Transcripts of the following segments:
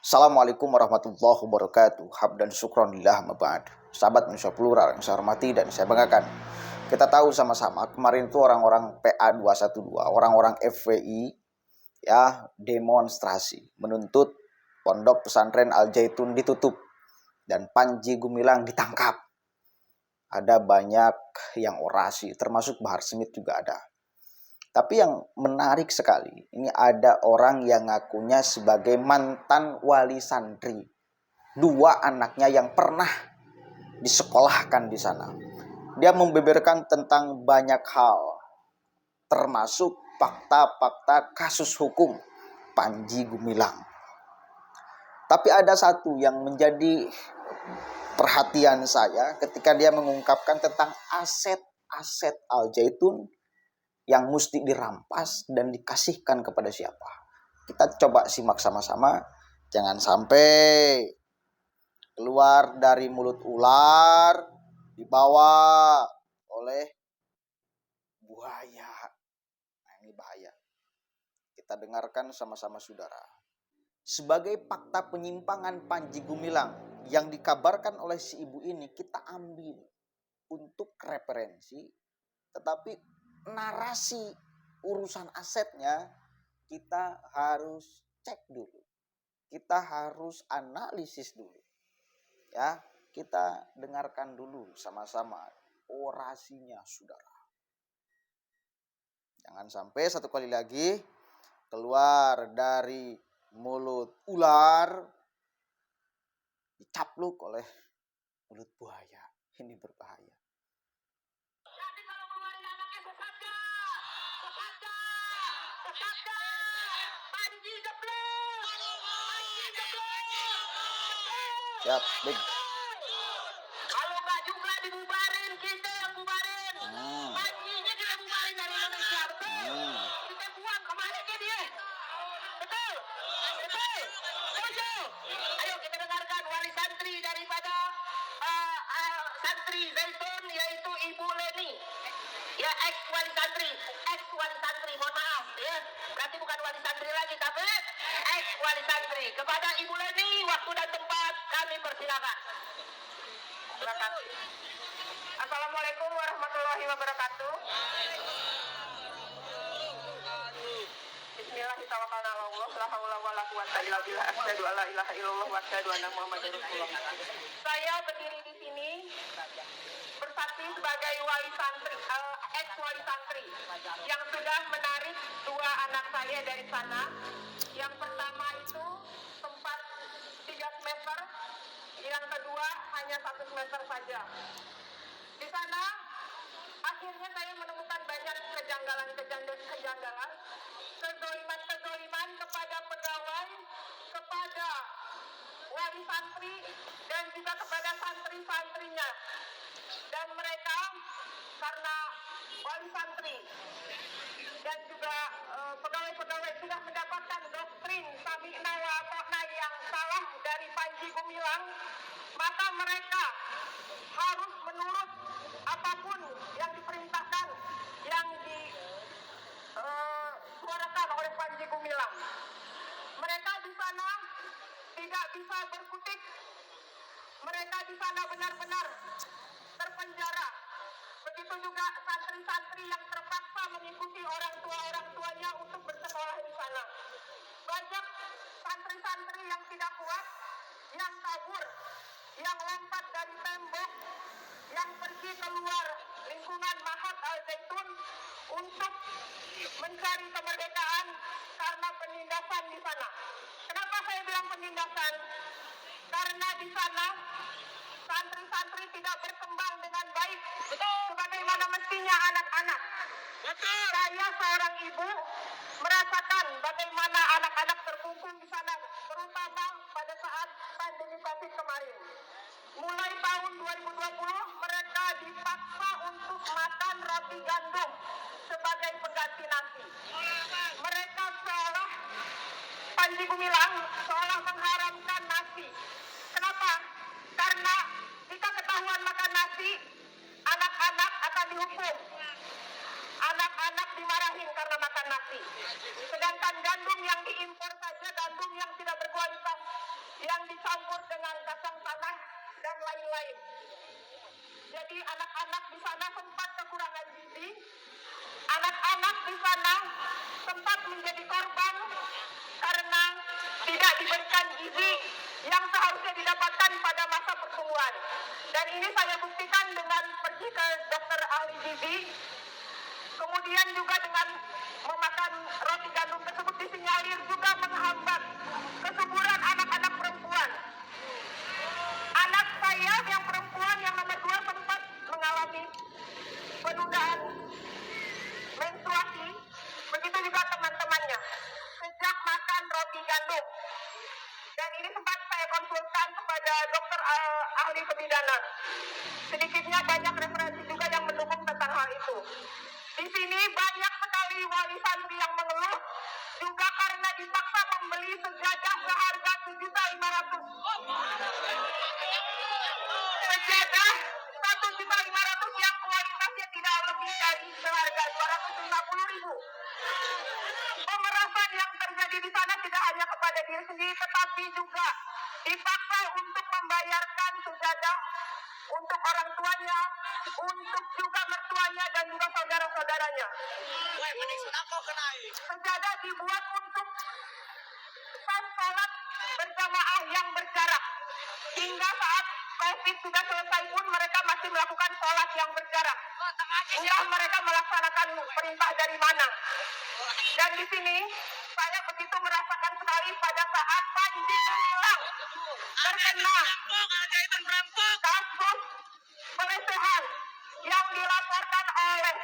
Assalamualaikum warahmatullahi wabarakatuh. Hamdan syukron lillah mabad. Sahabat Indonesia Plural yang saya hormati dan saya banggakan. Kita tahu sama-sama kemarin itu orang-orang PA 212, orang-orang FWI ya demonstrasi menuntut Pondok Pesantren Al Zaitun ditutup dan Panji Gumilang ditangkap. Ada banyak yang orasi, termasuk Bahar Smith juga ada. Tapi yang menarik sekali, ini ada orang yang ngakunya sebagai mantan wali santri. Dua anaknya yang pernah disekolahkan di sana. Dia membeberkan tentang banyak hal, termasuk fakta-fakta kasus hukum Panji Gumilang. Tapi ada satu yang menjadi perhatian saya ketika dia mengungkapkan tentang aset-aset Al Zaitun yang mesti dirampas dan dikasihkan kepada siapa. Kita coba simak sama-sama. Jangan sampai keluar dari mulut ular dibawa oleh buaya. Nah, ini bahaya. Kita dengarkan sama-sama saudara. Sebagai fakta penyimpangan Panji Gumilang yang dikabarkan oleh si ibu ini, kita ambil untuk referensi, tetapi narasi urusan asetnya kita harus cek dulu. Kita harus analisis dulu. Ya, kita dengarkan dulu sama-sama orasinya saudara. Jangan sampai satu kali lagi keluar dari mulut ular dicapluk oleh mulut buaya. Ini berbahaya. Siap, Big. Kalau nggak juga dibubarin, kita yang bubarin. Panjinya kita bubarin dari Indonesia, betul. Kita buang kemana ke dia? Betul. Betul. Setuju. Ayo kita dengarkan wali santri daripada santri Zaitun, yaitu Ibu Leni. Ya, ex wali santri, mohon maaf ya. Berarti bukan wali santri lagi, tapi ex wali santri. Kepada Ibu Leni, waktu dan tempat kami persilakan. Terima kasih. Assalamualaikum warahmatullahi wabarakatuh. Bismillahirrahmanirrahim. La haula wala quwwata illa billah. Asyhadu an la ilaha illallah wa asyhadu anna Muhammadar Rasulullah. Saya berdiri di sini bersaksi sebagai wali santri, ex wali santri yang sudah menarik dua anak saya dari sana. Yang pertama itu sempat 3 semester, yang kedua hanya 1 semester saja. Di sana akhirnya saya menemukan banyak kejanggalan, kezoliman kepada pegawai, kepada wali santri, dan juga kepada santri-santrinya. Dan mereka karena wali santri dan juga pegawai-pegawai sudah mendapatkan doktrin sami'na wa ata'na yang salah dari Panji Gumilang, maka mereka harus menurut apapun yang diperintahkan, yang disuarakan oleh Panji Gumilang. Mereka di sana tidak bisa berkutik. Mereka di sana benar-benar terpenjara. Begitu juga santri-santri yang terpaksa mengikuti orang tuanya untuk bersekolah di sana. Banyak santri-santri yang tidak kuat, yang kabur, yang lompat dari tembok, yang pergi keluar lingkungan Mahat Al Zaitun untuk mencari kemerdekaan karena penindasan di sana. Kenapa saya bilang penindasan? Karena di sana santri-santri tidak berkembang dengan baik. Betul. Sebagaimana mestinya anak-anak. Betul. Saya seorang ibu merasakan bagaimana anak-anak terkungkung di sana, terutama pada saat pandemi COVID kemarin. Mulai tahun 2020 mereka dipaksa untuk makan roti gandum sebagai pengganti nasi. Mereka seolah Panji Gumilang seolah mengharamkan nasi. Kenapa? Karena jika ketahuan makan nasi, anak-anak akan dihukum. Anak-anak dimarahin karena makan nasi. Sedangkan gandum yang diimpor saja, gandum yang tidak berkualitas, yang dicampur dengan kacang tanah dan lain-lain. Jadi anak-anak di sana sempat kekurangan gizi, anak-anak di sana sempat menjadi korban karena tidak diberikan gizi yang seharusnya didapatkan pada masa pertumbuhan. Dan ini saya buktikan dengan pergi ke dokter ahli gizi, kemudian juga dengan memakan roti gandum tersebut disinyalir juga menghambat kesuburan anak-anak perempuan. Anak saya yang perempuan yang nomor 2 sempat mengalami penundaan menstruasi, begitu juga teman-temannya sejak makan roti gandum. Dan ini sempat saya konsultan kepada dokter ahli kebidanan. Sedikitnya banyak referensi juga yang mendukung tentang hal itu. Di sini banyak sekali wali santri yang mengeluh juga karena dipaksa membeli sejadah seharga 7.500. Sejadah 1.500.000 yang kualitasnya tidak lebih dari seharga 250.000. Pemerasan yang terjadi di sana tidak hanya kepada diri sendiri, tetapi juga dipaksa untuk membayarkan sejadah untuk orang tuanya, untuk juga mertuanya dan juga saudara-saudaranya. Sejadah dibuat untuk saf sholat berjamaah yang berjarak. Hingga saat COVID sudah selesai pun mereka masih melakukan sholat yang berjarak. Entah mereka melaksanakan perintah dari mana. Dan di sini saya begitu merasakan sekali pada saat Panji Gumilang terkena kasus pelecehan yang dilaporkan oleh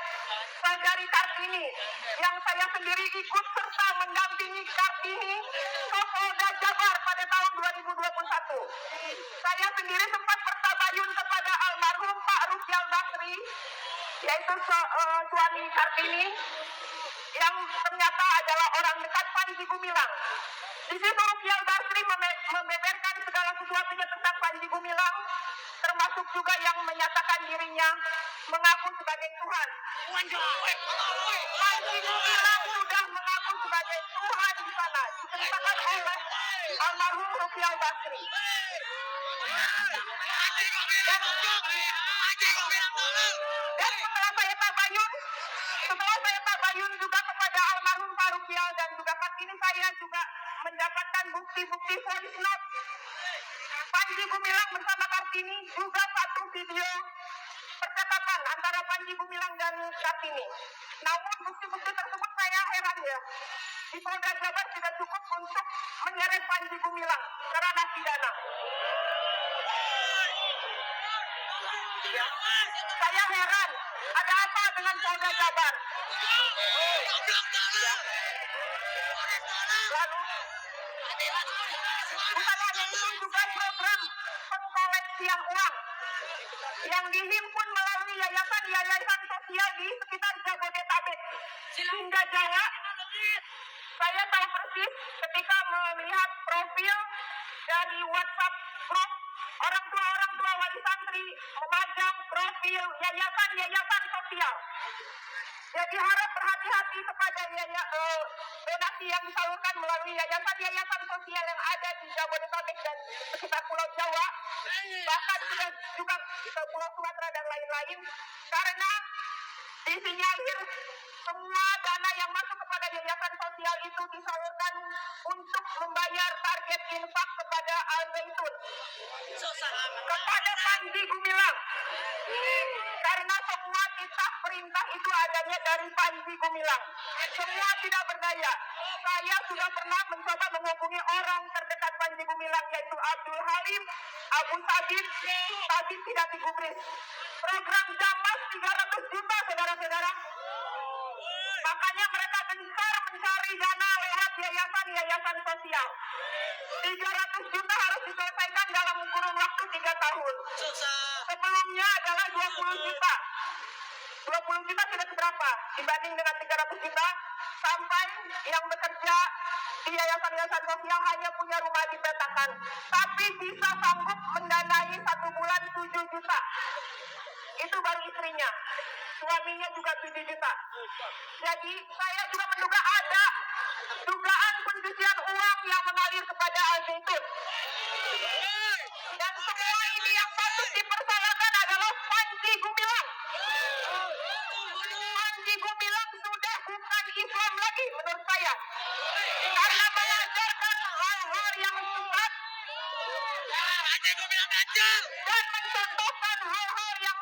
saudari Kartini, yang saya sendiri ikut serta mendampingi Kartini ke Polda Jabar pada tahun 2021. Saya sendiri sempat bertabayun kepada almarhum Pak Rufial Basri, yaitu suami Kartini, yang ternyata adalah orang dekat Panji Gumilang. Di situ Rufial Basri membeberkan segala sesuatunya tentang Panji Gumilang, termasuk juga yang menyatakan dirinya mengaku sebagai Tuhan. Panji Gumilang sudah mengaku sebagai Tuhan di sana, diceritakan oleh almarhum Rufial Basri. Dan setelah saya tabayun juga kepada almarhum Pak Rufial dan juga Kartini, saya juga mendapatkan bukti-bukti voice note Panji Gumilang bersama Kartini, juga satu video percakapan antara Panji Gumilang dan Kartini. Namun bukti-bukti tersebut saya heran ya, di Polda Jabar tidak cukup untuk menyeret Panji Gumilang ke ranah pidana. Saya heran, ada apa dengan Polda Jabar? Lalu, bukan hanya itu, juga program pengkoleksian uang yang dihimpun melalui yayasan-yayasan sosial di sekitar Jabodetabek hingga Jawa. Saya tahu persis ketika melihat profil dari WhatsApp grup orang tua wali santri memajang profil yayasan-yayasan sosial. Jadi harap berhati-hati kepada donasi yang disalurkan melalui yayasan-yayasan sosial yang ada di Jabodetabek dan sekitar Pulau Jawa, bahkan juga di Pulau Sumatera dan lain-lain, karena disinyalir semua dana yang masuk kepada yayasan sosial itu disalurkan untuk membayar target infak kepada Al Zaitun, kepada Panji Gumilang, karena semua titah perintah itu adanya dari Panji Gumilang. Semua tidak berdaya. Saya sudah pernah mencoba menghubungi orang terdekat Panji Gumilang, yaitu Abdul Halim, Abu Sabit, tapi tidak digubris. Program Jamas 300 juta, saudara-saudara. Makanya mereka gencar mencari dana lewat yayasan-yayasan sosial. 300 juta harus diselesaikan dalam kurun waktu 3 tahun. Sebelumnya adalah 20 juta. 20 juta tidak seberapa dibanding dengan 300 juta, sampai yang bekerja di yayasan-yayasan sosial hanya punya rumah dipetakan, tapi bisa sanggup mendanai 1 bulan 7 juta. Itu baru istrinya. Suaminya juga 7 juta. Jadi saya juga menduga ada dugaan pencucian uang yang mengalir kepada Al Zaitun. dan mencontohkan hal-hal yang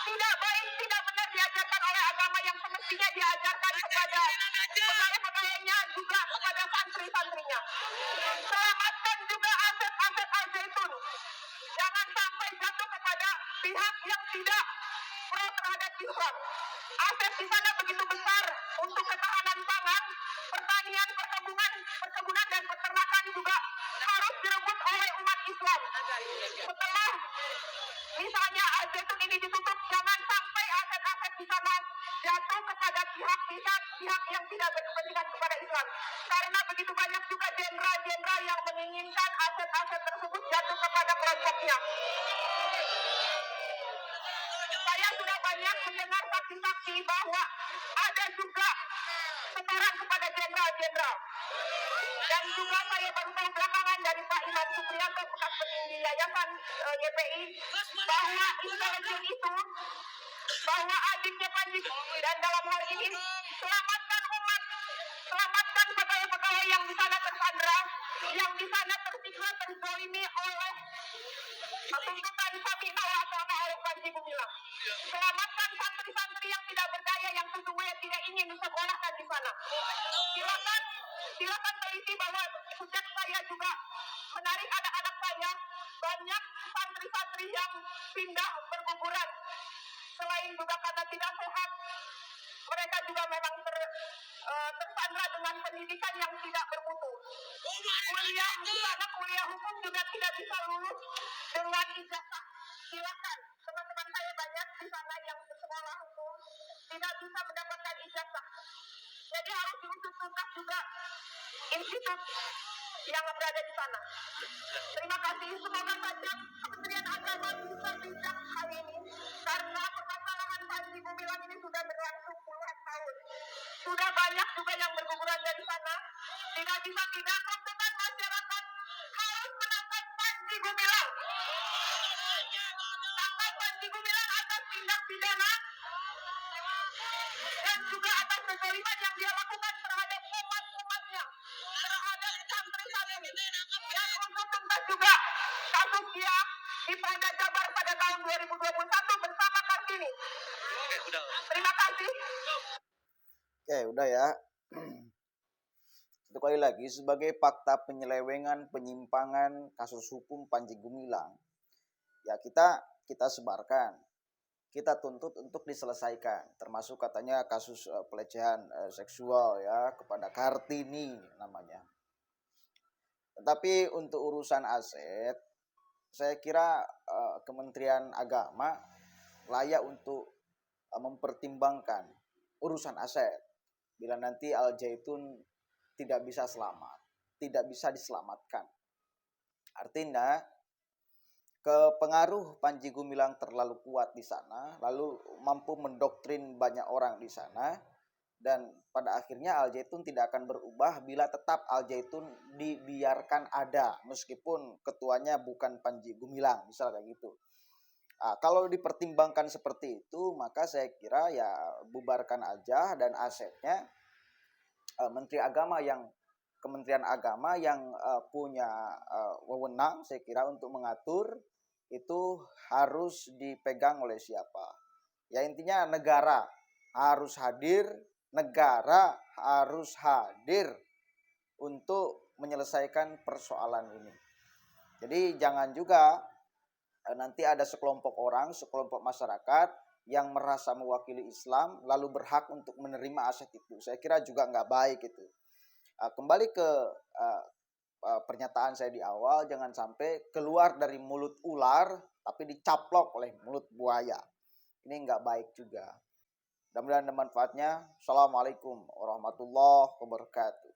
tidak baik, tidak benar diajarkan oleh agama yang semestinya diajarkan kepada pegawai-pegawainya juga kepada santri-santrinya. Selamatkan juga aset-aset Al-Zaitun. Jangan sampai jatuh kepada pihak yang tidak pro terhadap Islam. Aset di sana begitu besar untuk ketahanan pangan, pertanian, perkebunan dan peternakan juga harus direbut oleh umat Islam. Setelah misalnya Al-Zaitun ini ditutup, jangan sampai aset-aset di sana jatuh kepada pihak-pihak yang tidak berkepentingan kepada Islam. Karena begitu banyak juga jenderal-jenderal yang menginginkan aset-aset tersebut jatuh kepada kelompoknya. Saya sudah banyak mendengar saksi-saksi bahwa ada juga setoran kepada jenderal-jenderal. Dan juga saya baru tahu belakangan dari Pak Imam Supriyanto, bekas petinggi Yayasan YPI, bahwa intelijen itu, bahwa adiknya Panji, dan dalam hal ini selamatkan umat, selamatkan pegawai-pegawai yang di sana tersandra, yang di sana tersiksa, terzalimi oleh tuntutan Samina wa Ata'na oleh Panji Gumilang. Selamatkan santri-santri yang tidak berdaya, yang sesungguhnya tidak ingin disekolahkan di sana. Silakan teliti bahwa sejak saya juga menarik anak-anak saya, banyak santri-santri yang pindah berguguran. Selain juga karena tidak sehat, mereka juga memang tersandra dengan pendidikan yang tidak bermutu. Kuliah di sana, kuliah hukum juga tidak bisa lulus dengan ijazah. Silakan, teman-teman saya banyak di sana yang bersekolah hukum tidak bisa mendapatkan ijazah. Jadi harus diusut tuntas juga institut yang berada di sana. Terima kasih. Semoga saja Kementerian Agama bisa bijak hal ini, karena permasalahan Panji Gumilang ini sudah berlangsung puluhan tahun. Sudah banyak juga yang berguguran dari sana. Tidak bisa tidak, tuntutan masyarakat harus menangkap Panji Gumilang. Tangkap Panji Gumilang atas tindak pidana dan juga atas kezaliman yang dia lakukan terhadap umat-umatnya, terhadap santri-santri. Dan untuk tuntas juga kasus dia di Polda Jabar pada tahun 2021 bersama Kartini. Terima kasih. Oke, udah ya. Satu kali lagi, sebagai fakta penyelewengan, penyimpangan kasus hukum Panji Gumilang, ya kita sebarkan, kita tuntut untuk diselesaikan, termasuk katanya kasus pelecehan seksual ya kepada Kartini namanya. Tetapi untuk urusan aset, saya kira Kementerian Agama layak untuk mempertimbangkan urusan aset. Bila nanti Al-Zaitun tidak bisa selamat, tidak bisa diselamatkan. Artinya kepengaruh Panji Gumilang terlalu kuat di sana, lalu mampu mendoktrin banyak orang di sana, dan pada akhirnya Al-Zaitun tidak akan berubah bila tetap Al-Zaitun dibiarkan ada, meskipun ketuanya bukan Panji Gumilang, misalnya kayak gitu. Nah, kalau dipertimbangkan seperti itu, maka saya kira ya bubarkan aja, dan asetnya Kementerian Agama yang punya wewenang, saya kira untuk mengatur itu harus dipegang oleh siapa. Ya intinya negara harus hadir untuk menyelesaikan persoalan ini. Jadi jangan juga nanti ada sekelompok orang, sekelompok masyarakat yang merasa mewakili Islam lalu berhak untuk menerima aset itu. Saya kira juga nggak baik itu. Kembali ke pernyataan saya di awal, jangan sampai keluar dari mulut ular tapi dicaplok oleh mulut buaya. Ini nggak baik juga. Mudah-mudahan ada manfaatnya. Assalamualaikum warahmatullahi wabarakatuh.